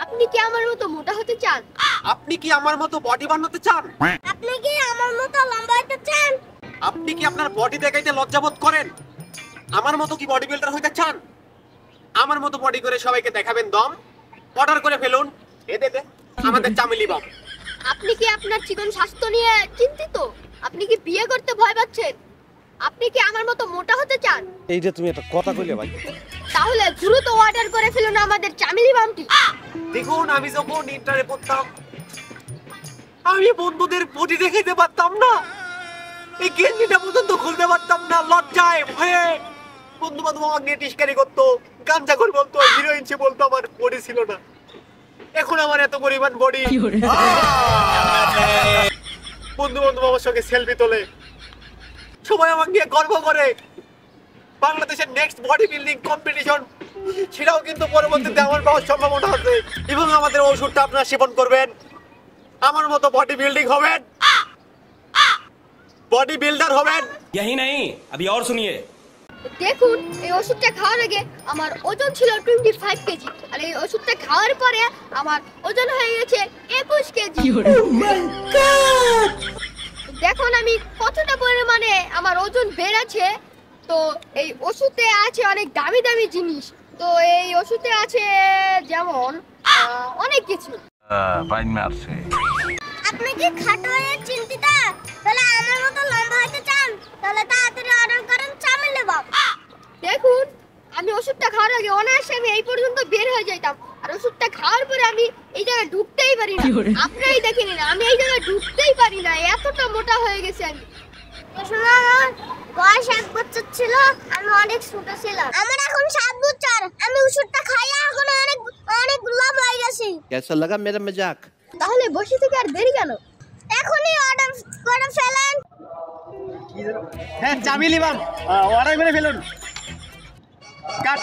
আপনি কি আমার মতো মোটা হতে চান? আপনি কি আমার মতো বডি বানাতে চান? আপনি কি আমার মতো লম্বা হতে চান? আপনি কি আপনার বডি দেখাইতে লজ্জাবোধ করেন? আমার মতো কি বডি বিল্ডার হইতে চান? আমার মতো বডি করে সবাইকে দেখাবেন দম? অর্ডার করে ফেলুন দে আমাদের চামেলি বাম। আপনি কি আপনার চিকন স্বাস্থ্য নিয়ে চিন্তিত? আপনি কি বিয়ে করতে ভয় পাচ্ছেন? আপনি কি আমার মতো মোটা হতে চান? এই যে তুমি একটা কথা কইলে ভাই। তাহলে দ্রুত অর্ডার করে ফেলুন আমাদের চামেলি বামটি। দেখুন আমি যখন ইন্টারে পড়তাম আমি বন্ধুদের বডি দেখাইতে পারতাম না, এই গেঞ্জিটা পর্যন্ত খুলতে পারতাম না লজ্জায় ভয়ে। বন্ধু বান্ধব আমাকে নিয়ে টিস্কারি করতো, গাঞ্জা করে বলতো, হিরোইন সে বলতো আমার বডি ছিল না। এখন আমার এত পরিমাণ বডি, বন্ধু বান্ধব আমার সঙ্গে সেলফি তোলে, সবাই আমাকে নিয়ে গর্ব করে। বাংলাদেশের নেক্সট বডি বিল্ডিং কম্পিটিশন সেটাও কিন্তু পরবর্তীতে আমার পাওয়ার সম্ভাবনা আছে। এবং আমাদের ওষুধটা আপনারা সেবন করবেন, আমার মতো বডি বিল্ডিং হবেন, বডি বিল্ডার হবেন। यही नहीं अभी और सुनिए। দেখুন এই ওষুধটা খাওয়ার আগে আমার ওজন ছিল 25 কেজি, আর এই ওষুধটা খাওয়ার পরে আমার ওজন হয়ে গেছে 21 কেজি। দেখুন আমি কতটা পরিমাণে আমার ওজন বেড়েছে। তো এই ওষুধে আছে অনেক দামি দামি জিনিস। তো এই ওষুধে আছে যেমন অনেক কিছু। আপনি কি খাটো হয়ে চিন্তিত? তাহলে আমার মতো লম্বা হতে চান? তাহলে তাড়াতাড়ি অর্ডার করেন চামেলি বাম। দেখুন আমি ওষুধটা খাওয়ার আগে অনায়াসে আমি এই পর্যন্ত বের হয়ে যাইতাম, আর ওষুধটা খাওয়ার পরে আমি এই জায়গায় ঢুকতেই পারি না। আপনারাই দেখে নিন আমি এই জায়গায় ঢুকতেই পারি না, এতটা মোটা হয়ে গেছে আমি। শোনা আমার বয়স 1 বছর ছিল, আমি অনেক ছোট ছিলাম। আমার এখন 7 বছর, আমি ওষুধটা খাইয়া এখন অনেক লম্বা হয়ে গেছি। कैसा लगा मेरा मजाक? তাহলে বসে থেকে আর দেরি কেন? এখনই অর্ডার করে ফেলেন। হ্যাঁ চামেলি বাম অর্ডার করে ফেলুন। কাট।